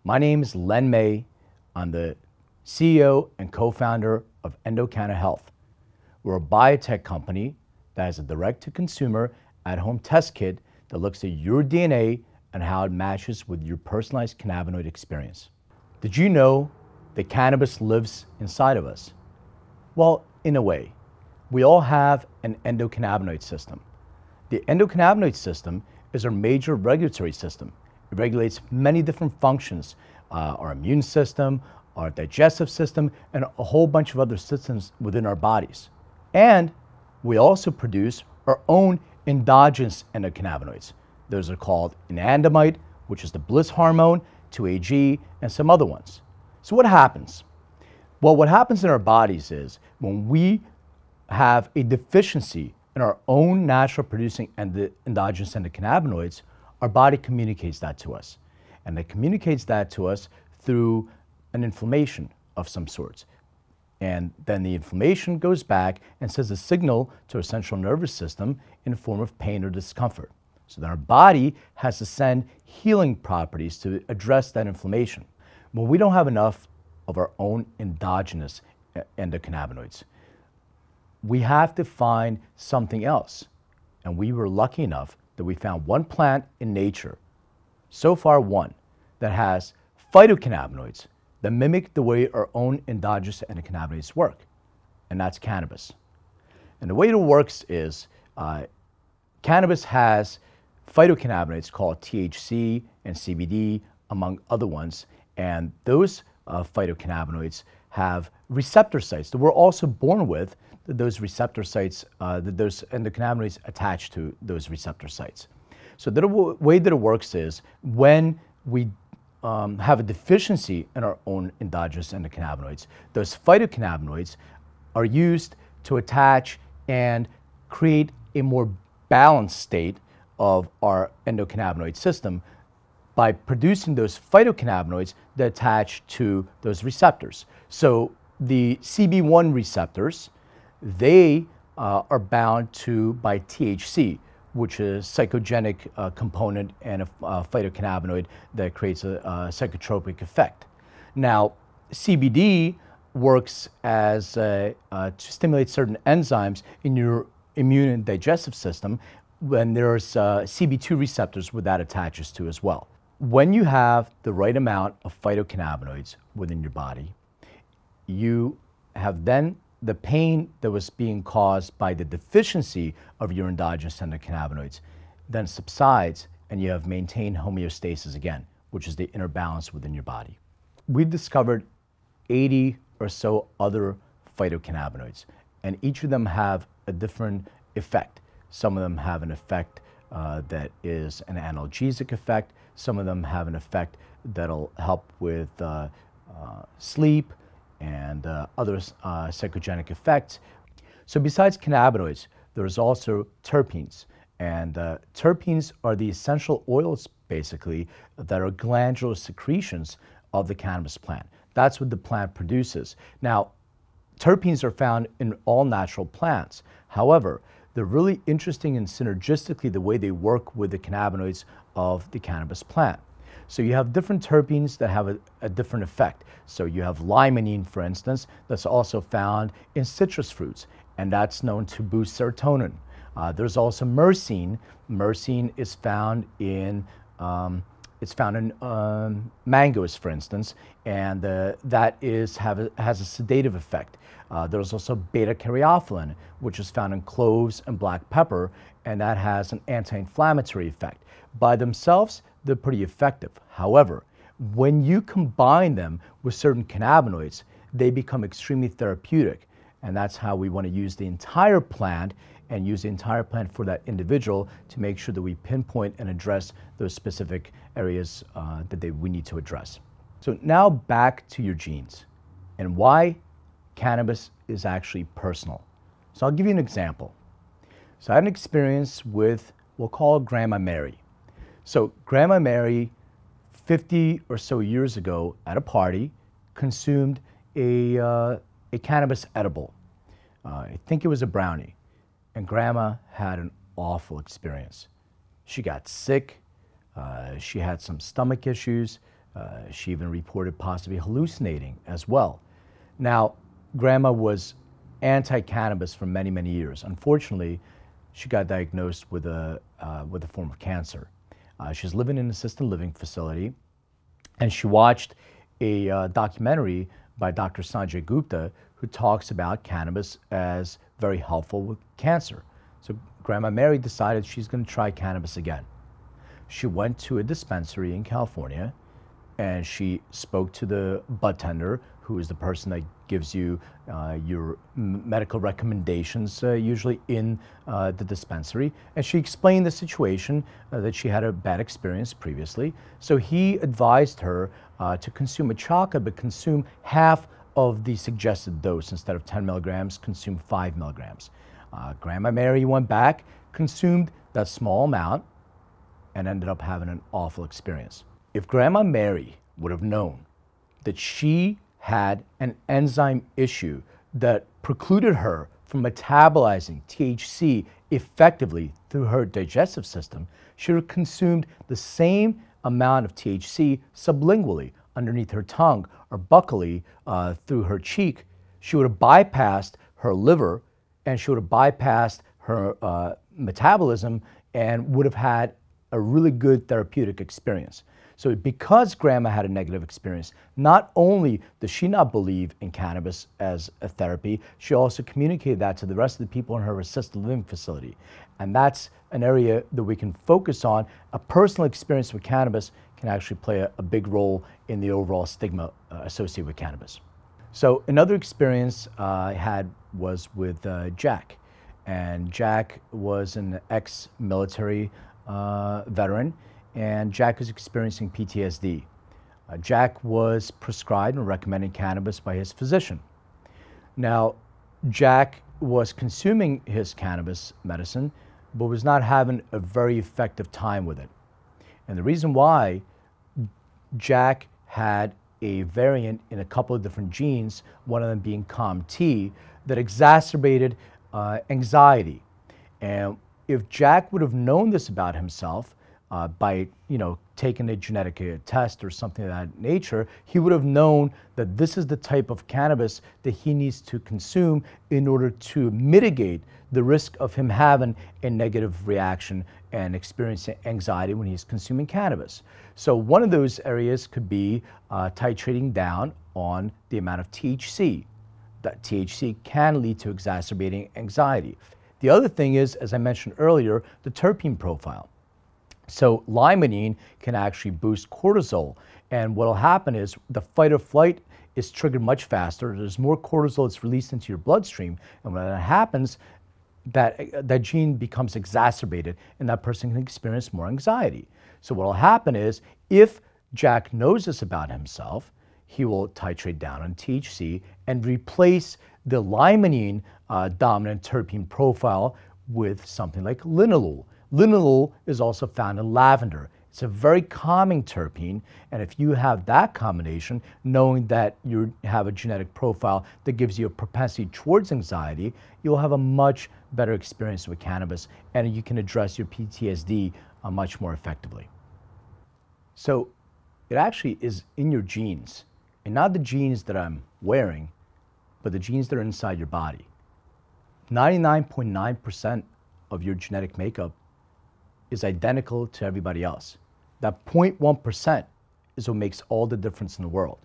My name is Len May. I'm the CEO and co-founder of Endocanna Health. We're a biotech company that has a direct-to-consumer at-home test kit that looks at your DNA and how it matches with your personalized cannabinoid experience. Did you know that cannabis lives inside of us? Well, in a way. We all have an endocannabinoid system. The endocannabinoid system is our major regulatory system. It regulates many different functions, our immune system, our digestive system, and a whole bunch of other systems within our bodies. And we also produce our own endogenous endocannabinoids. Those are called anandamide, which is the bliss hormone, 2-AG, and some other ones. So what happens? Well, what happens in our bodies is when we have a deficiency in our own natural producing endogenous endocannabinoids, our body communicates that to us. And it communicates that to us through an inflammation of some sorts. And then the inflammation goes back and sends a signal to our central nervous system in the form of pain or discomfort. So then our body has to send healing properties to address that inflammation. When we don't have enough of our own endogenous endocannabinoids, we have to find something else. And we were lucky enough that we found one plant in nature, so far one, that has phytocannabinoids that mimic the way our own endogenous endocannabinoids work, and that's cannabis. And the way it works is cannabis has phytocannabinoids called THC and CBD, among other ones, and those phytocannabinoids have receptor sites that we're also born with, those receptor sites, those endocannabinoids attached to those receptor sites. So the way that it works is when we have a deficiency in our own endogenous endocannabinoids, those phytocannabinoids are used to attach and create a more balanced state of our endocannabinoid system by producing those phytocannabinoids that attach to those receptors. So the CB1 receptors, they are bound to by THC, which is a psychogenic component and a phytocannabinoid that creates a psychotropic effect. Now, CBD works as to stimulate certain enzymes in your immune and digestive system when there's CB2 receptors where that attaches to as well. When you have the right amount of phytocannabinoids within your body, you have then the pain that was being caused by the deficiency of your endogenous endocannabinoids then subsides and you have maintained homeostasis again, which is the inner balance within your body. We've discovered 80 or so other phytocannabinoids, and each of them have a different effect. Some of them have an effect that is an analgesic effect. Some of them have an effect that'll help with sleep and other psychogenic effects. So besides cannabinoids, there's also terpenes. And terpenes are the essential oils, basically, that are glandular secretions of the cannabis plant. That's what the plant produces. Now, terpenes are found in all natural plants. However, they're really interesting and synergistically the way they work with the cannabinoids of the cannabis plant. So you have different terpenes that have a different effect. So you have limonene, for instance, that's also found in citrus fruits, and that's known to boost serotonin. There's also myrcene. Myrcene is found in mangoes, for instance, and that has a sedative effect. There's also beta-caryophyllene, which is found in cloves and black pepper, and that has an anti-inflammatory effect. By themselves, they're pretty effective. However, when you combine them with certain cannabinoids, they become extremely therapeutic, and that's how we want to use the entire plant and use the entire plant for that individual to make sure that we pinpoint and address those specific areas that we need to address. So now back to your genes and why cannabis is actually personal. So I'll give you an example. So I had an experience with, we'll call Grandma Mary. So Grandma Mary, 50 or so years ago at a party, consumed a cannabis edible. I think it was a brownie. And Grandma had an awful experience. She got sick. She had some stomach issues. She even reported possibly hallucinating as well. Now, Grandma was anti-cannabis for many, many years. Unfortunately, she got diagnosed with a form of cancer. She's living in an assisted living facility, and she watched a documentary by Dr. Sanjay Gupta, who talks about cannabis as very helpful with cancer. So Grandma Mary decided she's going to try cannabis again. She went to a dispensary in California, and she spoke to the bud tender, who is the person that gives you your medical recommendations, usually in the dispensary. And she explained the situation, that she had a bad experience previously. So he advised her to consume a chocolate, but consume half of the suggested dose. Instead of 10 milligrams, consume 5 milligrams. Grandma Mary went back, consumed that small amount, and ended up having an awful experience. If Grandma Mary would have known that she had an enzyme issue that precluded her from metabolizing THC effectively through her digestive system, she would have consumed the same amount of THC sublingually underneath her tongue or buccally through her cheek. She would have bypassed her liver, and she would have bypassed her metabolism and would have had a really good therapeutic experience. So because Grandma had a negative experience, not only does she not believe in cannabis as a therapy, she also communicated that to the rest of the people in her assisted living facility. And that's an area that we can focus on. A personal experience with cannabis can actually play a big role in the overall stigma associated with cannabis. So another experience I had was with Jack. And Jack was an ex-military veteran, and Jack was experiencing PTSD. Jack was prescribed and recommended cannabis by his physician. Now, Jack was consuming his cannabis medicine, but was not having a very effective time with it. And the reason why, Jack had a variant in a couple of different genes, one of them being COMT, that exacerbated anxiety. And if Jack would have known this about himself, by taking a genetic test or something of that nature, he would have known that this is the type of cannabis that he needs to consume in order to mitigate the risk of him having a negative reaction and experiencing anxiety when he's consuming cannabis. So one of those areas could be titrating down on the amount of THC. That THC can lead to exacerbating anxiety. The other thing is, as I mentioned earlier, the terpene profile. So limonene can actually boost cortisol, and what will happen is the fight or flight is triggered much faster. There's more cortisol that's released into your bloodstream, and when that happens, that gene becomes exacerbated, and that person can experience more anxiety. So what will happen is, if Jack knows this about himself, he will titrate down on THC and replace the limonene dominant terpene profile with something like linalool. Linalool is also found in lavender. It's a very calming terpene, and if you have that combination, knowing that you have a genetic profile that gives you a propensity towards anxiety, you'll have a much better experience with cannabis, and you can address your PTSD much more effectively. So it actually is in your genes, and not the genes that I'm wearing, but the genes that are inside your body. 99.9% of your genetic makeup is identical to everybody else. That 0.1% is what makes all the difference in the world.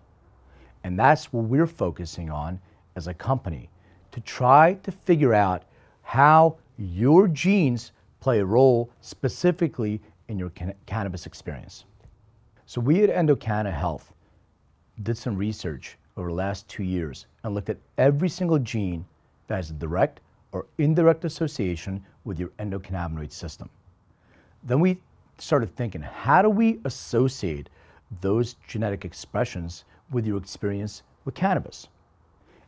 And that's what we're focusing on as a company, to try to figure out how your genes play a role specifically in your cannabis experience. So we at Endocanna Health did some research over the last 2 years and looked at every single gene that has a direct or indirect association with your endocannabinoid system. Then we started thinking, how do we associate those genetic expressions with your experience with cannabis?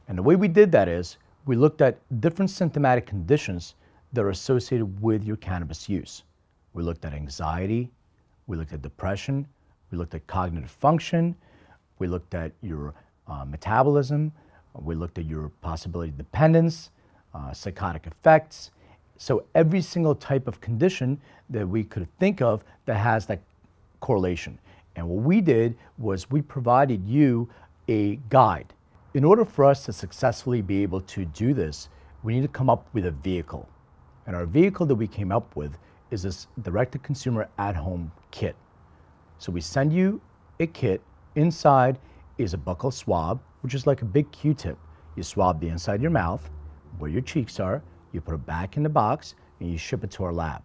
And the way we did that is, we looked at different symptomatic conditions that are associated with your cannabis use. We looked at anxiety, we looked at depression, we looked at cognitive function, we looked at your metabolism, we looked at your possibility of dependence, psychotic effects. So every single type of condition that we could think of that has that correlation. And what we did was we provided you a guide. In order for us to successfully be able to do this, we need to come up with a vehicle. And our vehicle that we came up with is this direct-to-consumer at-home kit. So we send you a kit. Inside is a buccal swab, which is like a big Q-tip. You swab the inside of your mouth, where your cheeks are, you put it back in the box, and you ship it to our lab.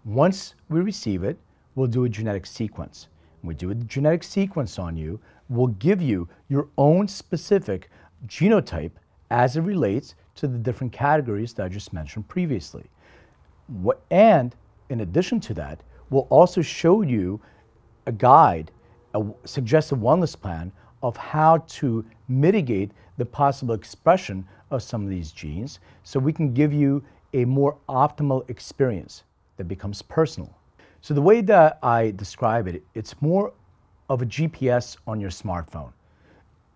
Once we receive it, we'll do a genetic sequence. When we do a genetic sequence on you, we'll give you your own specific genotype as it relates to the different categories that I just mentioned previously. And in addition to that, we'll also show you a guide, a suggested wellness plan of how to mitigate the possible expression of some of these genes so we can give you a more optimal experience that becomes personal. So the way that I describe it, it's more of a GPS on your smartphone.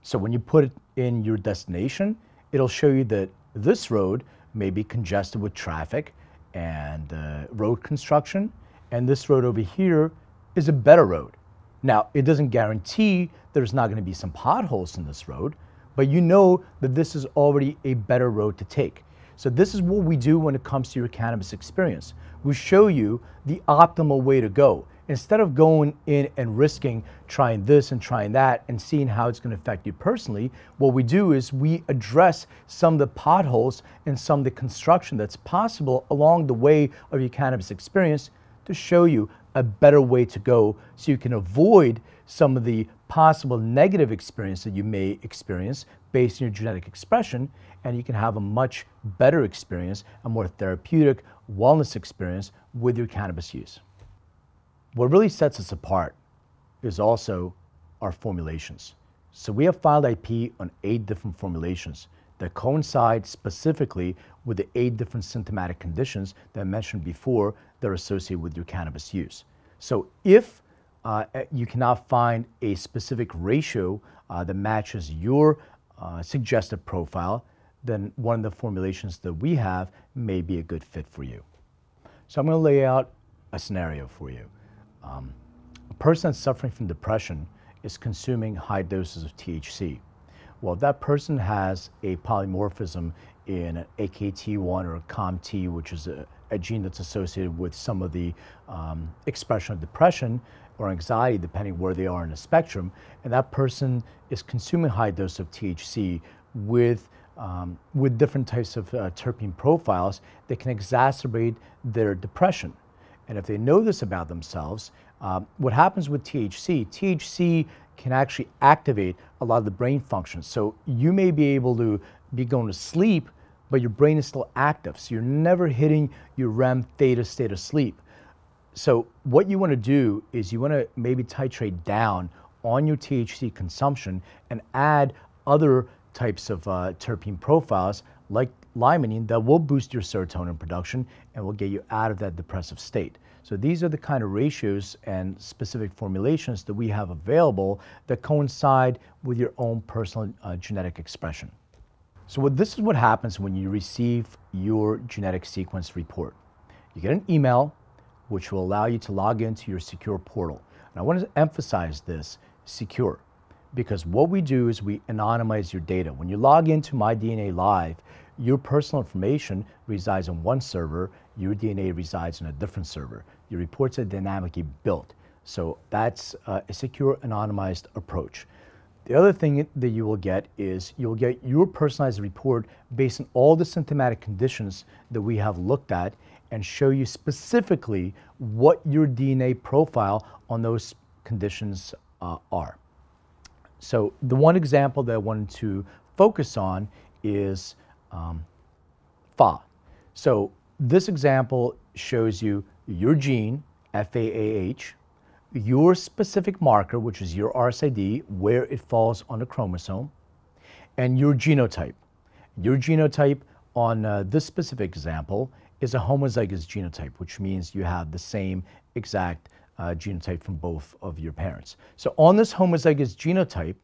So when you put it in your destination, it'll show you that this road may be congested with traffic and road construction, and this road over here is a better road. Now, it doesn't guarantee there's not going to be some potholes in this road, but you know that this is already a better road to take. So this is what we do when it comes to your cannabis experience. We show you the optimal way to go. Instead of going in and risking trying this and trying that and seeing how it's going to affect you personally, what we do is we address some of the potholes and some of the construction that's possible along the way of your cannabis experience to show you a better way to go so you can avoid some of the possible negative experience that you may experience based on your genetic expression, and you can have a much better experience, a more therapeutic wellness experience with your cannabis use. What really sets us apart is also our formulations. So we have filed IP on 8 different formulations that coincide specifically with the 8 different symptomatic conditions that I mentioned before that are associated with your cannabis use. So if you cannot find a specific ratio that matches your suggested profile, then one of the formulations that we have may be a good fit for you. So I'm going to lay out a scenario for you. A person that's suffering from depression is consuming high doses of THC. Well, if that person has a polymorphism in AKT1 or COMT, which is a gene that's associated with some of the expression of depression or anxiety, depending where they are in the spectrum, and that person is consuming high dose of THC with different types of terpene profiles that can exacerbate their depression. And if they know this about themselves, what happens with THC can actually activate a lot of the brain functions. So you may be able to be going to sleep, but your brain is still active. So you're never hitting your REM theta state of sleep. So what you want to do is you want to maybe titrate down on your THC consumption and add other types of terpene profiles like limonene that will boost your serotonin production and will get you out of that depressive state. So these are the kind of ratios and specific formulations that we have available that coincide with your own personal genetic expression. So this is what happens when you receive your genetic sequence report. You get an email which will allow you to log into your secure portal. And I want to emphasize this, secure, because what we do is we anonymize your data. When you log into My DNA Live, your personal information resides on one server, your DNA resides on a different server. Your reports are dynamically built. So that's a secure, anonymized approach. The other thing that you will get is you'll get your personalized report based on all the symptomatic conditions that we have looked at and show you specifically what your DNA profile on those conditions are. So the one example that I wanted to focus on is FAAH. So this example shows you your gene, FAAH, your specific marker, which is your RSID, where it falls on the chromosome, and your genotype. Your genotype on this specific example is a homozygous genotype, which means you have the same exact genotype from both of your parents. So on this homozygous genotype,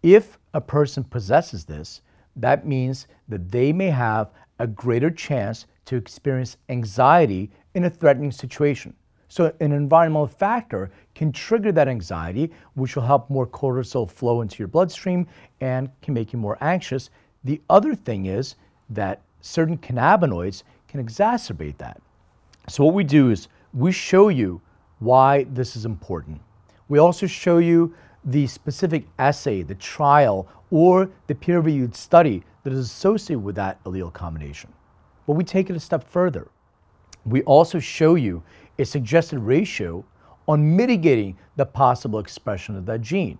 if a person possesses this, that means that they may have a greater chance to experience anxiety in a threatening situation. So an environmental factor can trigger that anxiety, which will help more cortisol flow into your bloodstream and can make you more anxious. The other thing is that certain cannabinoids can exacerbate that. So what we do is we show you why this is important. We also show you the specific assay, the trial, or the peer-reviewed study that is associated with that allele combination. But we take it a step further. We also show you a suggested ratio on mitigating the possible expression of that gene.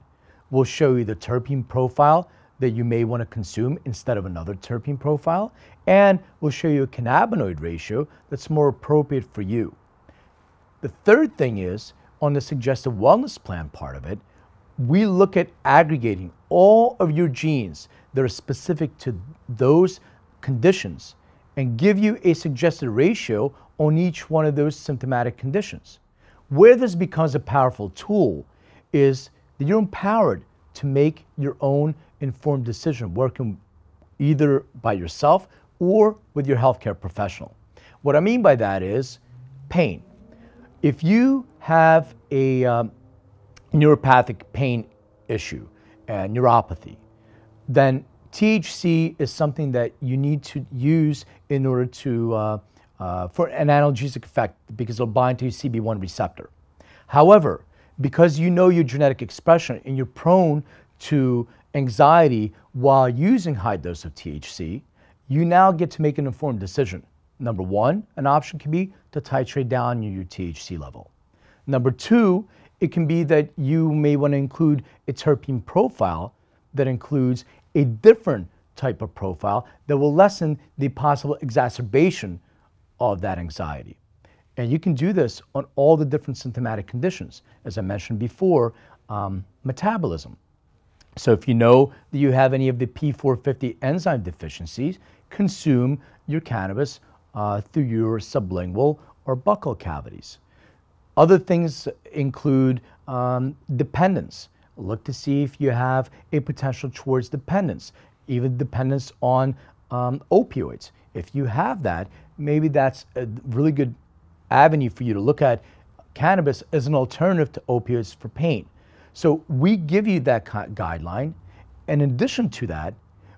We'll show you the terpene profile that you may want to consume instead of another terpene profile, and we'll show you a cannabinoid ratio that's more appropriate for you. The third thing is, on the suggested wellness plan part of it, we look at aggregating all of your genes that are specific to those conditions and give you a suggested ratio on each one of those symptomatic conditions. Where this becomes a powerful tool is that you're empowered to make your own informed decision, working either by yourself or with your healthcare professional. What I mean by that is pain. If you have a neuropathic pain issue and neuropathy, then THC is something that you need to use in order to for an analgesic effect, because it'll bind to your CB1 receptor. However, because you know your genetic expression and you're prone to anxiety while using high dose of THC, you now get to make an informed decision. Number one, an option can be to titrate down your THC level. Number two, it can be that you may want to include a terpene profile that includes a different type of profile that will lessen the possible exacerbation of that anxiety. And you can do this on all the different symptomatic conditions. As I mentioned before, metabolism. So if you know that you have any of the P450 enzyme deficiencies, consume your cannabis through your sublingual or buccal cavities. Other things include dependence. Look to see if you have a potential towards dependence, even dependence on opioids. If you have that, maybe that's a really good avenue for you to look at cannabis as an alternative to opioids for pain. So we give you that guideline. And in addition to that,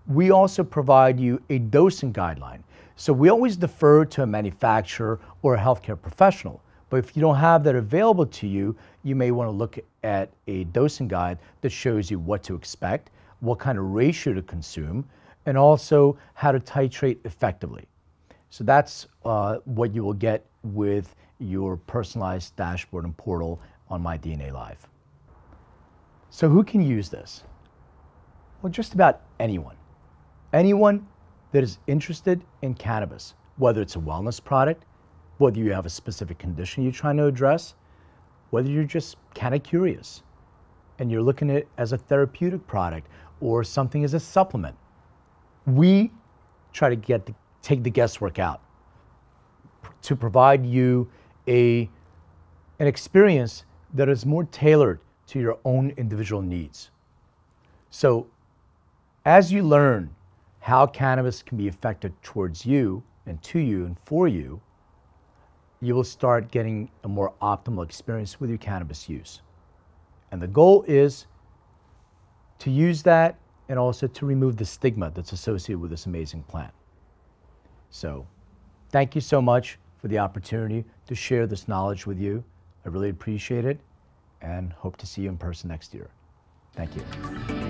we also provide you a dosing guideline. So we always defer to a manufacturer or a healthcare professional. But if you don't have that available to you, you may want to look at a dosing guide that shows you what to expect, what kind of ratio to consume, and also how to titrate effectively. So that's what you will get with your personalized dashboard and portal on My DNA Live. So who can use this? Well, just about anyone. Anyone that is interested in cannabis, whether it's a wellness product, whether you have a specific condition you're trying to address, whether you're just kind of curious and you're looking at it as a therapeutic product or something as a supplement. We try to take the guesswork out to provide you an experience that is more tailored to your own individual needs. So as you learn how cannabis can be effective towards you and to you and for you, you will start getting a more optimal experience with your cannabis use. And the goal is to use that and also to remove the stigma that's associated with this amazing plant. So thank you so much for the opportunity to share this knowledge with you. I really appreciate it and hope to see you in person next year. Thank you.